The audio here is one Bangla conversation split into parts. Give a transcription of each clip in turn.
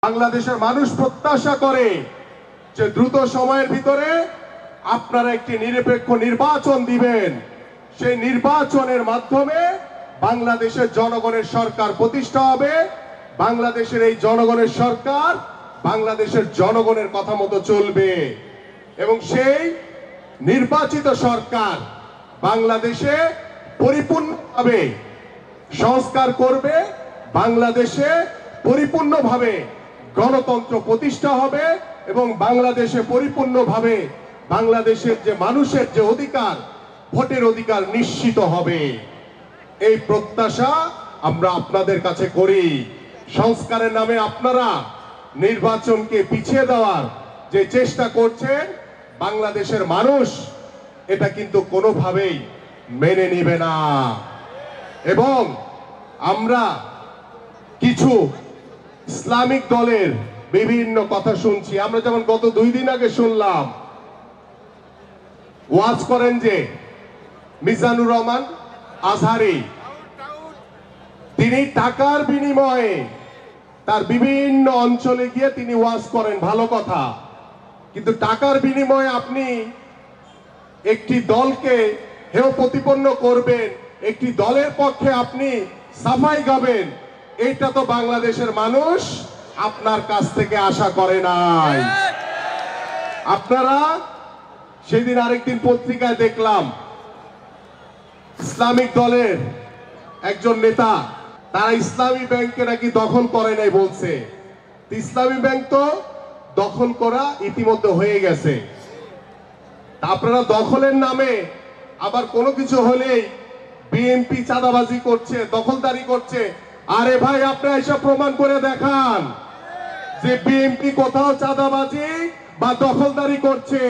বাংলাদেশের মানুষ প্রত্যাশা করে যে দ্রুত সময়ের ভিতরে আপনারা একটি নিরপেক্ষ নির্বাচন দিবেন। সেই নির্বাচনের মাধ্যমে বাংলাদেশের জনগণের সরকার প্রতিষ্ঠা হবে। বাংলাদেশের এই জনগণের সরকার বাংলাদেশের জনগণের কথা মতো চলবে এবং সেই নির্বাচিত সরকার বাংলাদেশে পরিপূর্ণভাবে সংস্কার করবে। বাংলাদেশে পরিপূর্ণভাবে গণতন্ত্র প্রতিষ্ঠা হবে এবং বাংলাদেশে পরিপূর্ণভাবে বাংলাদেশের যে মানুষের যে অধিকার, ভোটের অধিকার নিশ্চিত হবে। এই প্রত্যাশা আমরা আপনাদের কাছে করি। সংস্কারের নামে আপনারা নির্বাচনকে পিছিয়ে দেওয়ার যে চেষ্টা করছেন, বাংলাদেশের মানুষ এটা কিন্তু কোনোভাবেই মেনে নিবে না। এবং আমরা কিছু ইসলামিক দলের বিভিন্ন কথা শুনছি। আমরা যেমন গত 2 দিন আগে শুনলাম, ওয়াজ করেন যে মিজানুর রহমান আজহারি, তিনি টাকার বিনিময়ে তার বিভিন্ন অঞ্চলে গিয়ে তিনি ওয়াজ করেন, ভালো কথা। কিন্তু টাকার বিনিময়ে আপনি একটি দলকে হেয় প্রতিপন্ন করবেন, একটি দলের পক্ষে আপনি সাফাই গাবেন, এটা তো বাংলাদেশের মানুষ আপনার কাছ থেকে আশা করে নাই। আপনারা সেদিন আরেকদিন পত্রিকায় দেখলাম, ইসলামিক দলের একজন নেতা, তারা ইসলামী ব্যাংকে নাকি দখল করে নাই বলছে। ইসলামী ব্যাংক তো দখল করা ইতিমধ্যে হয়ে গেছে। আপনারা দখলের নামে আবার কোনো কিছু হলেই বিএনপি চাঁদাবাজি করছে, দখলদারি করছে। আরে ভাই, আপনি এসব প্রমাণ করে দেখান যে বিএনপি কোথাও চাঁদাবাজি বা দখলদারি করছে।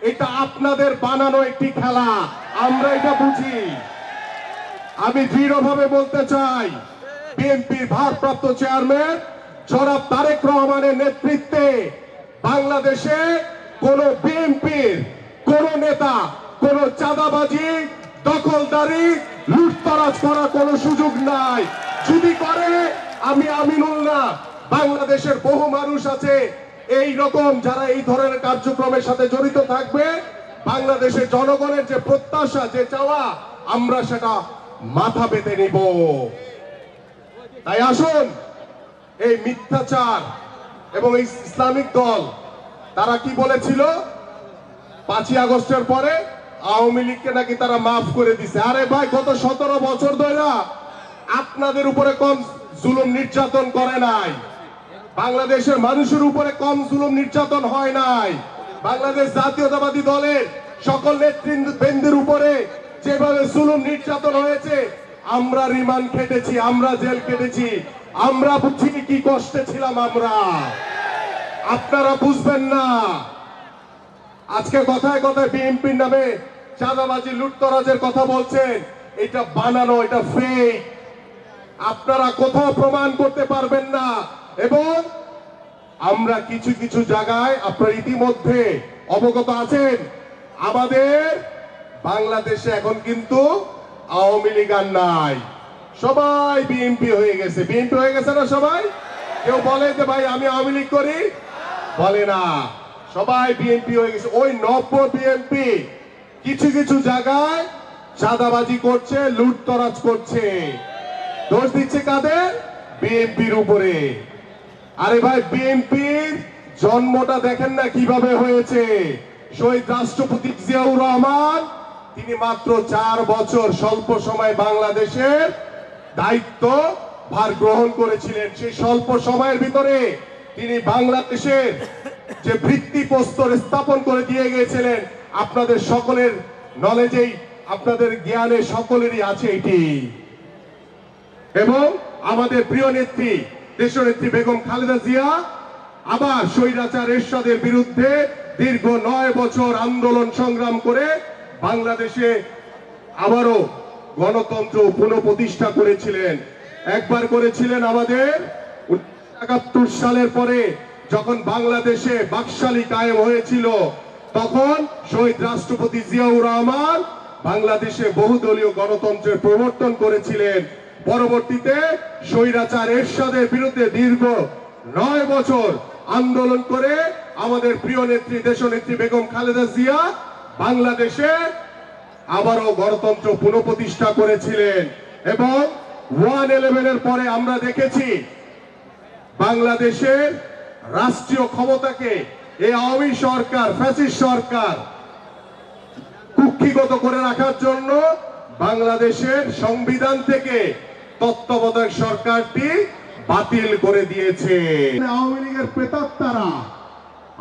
এটা আপনাদের বানানো একটি খেলা, আমরা এটা বুঝি। আমি দৃঢ়ভাবে বলতে চাই, বিএনপির ভারপ্রাপ্ত চেয়ারম্যান জনাব তারেক রহমানের নেতৃত্বে বাংলাদেশে কোন বিএনপির কোন নেতা কোন চাঁদাবাজি, দখলদারি, লুটতরাজ করার কোনো সুযোগ নাই। যদি করে, আমি আমিনুল না, বাংলাদেশের বহু মানুষ আছে এই রকম যারা এই ধরনের কার্যক্রমের সাথে জড়িত থাকবে। বাংলাদেশের জনগণের যে প্রত্যাশা, যে চাওয়া, আমরা সেটা মাথা পেতে নিব। তাই আসুন, এই মিথ্যাচার এবং এই ইসলামিক দল তারা কি বলেছিল 5ই আগস্টের পরে আওয়ামী লীগকে নাকি তারা মাফ করে দিছে। আরে ভাই, গত 17 বছর ধরে আপনাদের উপরে কম জুলুম নির্যাতন করে নাই। বাংলাদেশের মানুষের উপরে কম জুলুম নির্যাতন হয় নাই। বাংলাদেশ জাতীয়তাবাদী দলের সকল নেতৃবৃন্দের উপরে যেভাবে জুলুম নির্যাতন হয়েছে, আমরা রিমান্ড খেটেছি, আমরা জেল কেটেছি, আমরা বুঝি কি কষ্টে ছিলাম আমরা। আপনারা বুঝবেন না। আজকে কথায় কথায় বিএনপির নামে চাঁদাবাজি, লুটতরাজের কথা বলছেন, এটা বানানো, এটা ফেক। আপনারা কোথাও প্রমাণ করতে পারবেন না। এবং আমরা কিছু কিছু জায়গায়, আপনারা ইতিমধ্যে অবগত আছেন, আমাদের বাংলাদেশে এখন কিন্তু আওয়ামী লীগ আর নাই, সবাই বিএনপি হয়ে গেছে। বিএনপি হয়ে গেছে না সবাই? কেউ বলে যে ভাই আমি আওয়ামী লীগ করি? বলে না, সবাই বিএনপি হয়ে গেছে। ওই নব্য বিএনপি কিছু কিছু জায়গায় চাঁদাবাজি করছে, লুটতরাজ করছে। দোষ দিচ্ছে কাদের? বিএনপির উপরে। আরে ভাই, বিএনপির জন্মটা দেখেন না কিভাবে হয়েছে। শহীদ রাষ্ট্রপতি জিয়াউর রহমান, তিনি মাত্র 4 বছর স্বল্প সময় বাংলাদেশের দায়িত্ব ভার গ্রহণ করেছিলেন। সেই স্বল্প সময়ের ভিতরে তিনি বাংলাদেশের যে ভিত্তিপ্রস্তর স্থাপন করে দিয়ে গিয়েছিলেন, আপনাদের সকলের নলেজেই, আপনাদের জ্ঞানে সকলেরই আছে এটি। এবং আমাদের প্রিয় নেত্রী, দেশনেত্রী বেগম খালেদা জিয়া আবার স্বৈরাচার এরশাদের বিরুদ্ধে দীর্ঘ 9 বছর আন্দোলন সংগ্রাম করে বাংলাদেশে আবারও গণতন্ত্র পুনঃপ্রতিষ্ঠা করেছিলেন। একবার করেছিলেন আমাদের 1971 সালের পরে, যখন বাংলাদেশে বাকশালী কায়েম হয়েছিল, তখন শহীদ রাষ্ট্রপতি জিয়াউর রহমান বাংলাদেশে বহুদলীয় গণতন্ত্রের প্রবর্তন করেছিলেন। পরবর্তীতে স্বৈরাচার এরশাদের বিরুদ্ধে দীর্ঘ 9 বছর আন্দোলন করে আমাদের প্রিয় নেত্রী দেশনেত্রী বেগম খালেদা জিয়া বাংলাদেশে আবারও গণতন্ত্র পুনঃপ্রতিষ্ঠা করেছিলেন। এবং 1/11 এর পরে আমরা দেখেছি বাংলাদেশের রাষ্ট্রীয় ক্ষমতাকে এই আওয়ামী সরকার, ফ্যাসিস্ট সরকার কুক্ষিগত করে রাখার জন্য বাংলাদেশের সংবিধান থেকে তত্ত্বাবধায়ক সরকারটি বাতিল করে দিয়েছে। আওয়ামী লীগের প্রেতাত্মারা,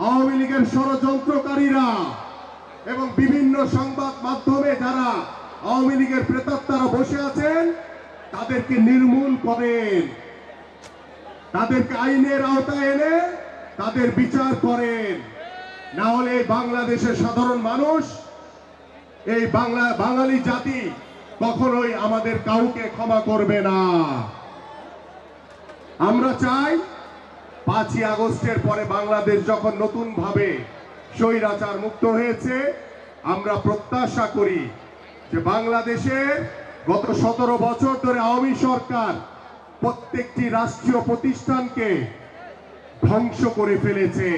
আওয়ামী লীগের ষড়যন্ত্রকারীরা এবং বিভিন্ন সংবাদ মাধ্যমে যারা আওয়ামী লীগের প্রেতাত্মারা বসে আছেন তাদেরকে নির্মূল করেন, তাদেরকে আইনের আওতায় এনে তাদের বিচার করেন। না হলে বাংলাদেশের সাধারণ মানুষ, এই বাঙালি জাতি কখনোই আমাদের কাউকে ক্ষমা করবে না। আমরা চাই 5ই আগস্টের পরে বাংলাদেশ যখন নতুন ভাবে স্বৈরাচার মুক্ত হয়েছে, আমরা প্রত্যাশা করি যে বাংলাদেশের গত 17 বছর ধরে আওয়ামী সরকার প্রত্যেকটি রাষ্ট্রীয় প্রতিষ্ঠানকে ধ্বংস করে ফেলেছে।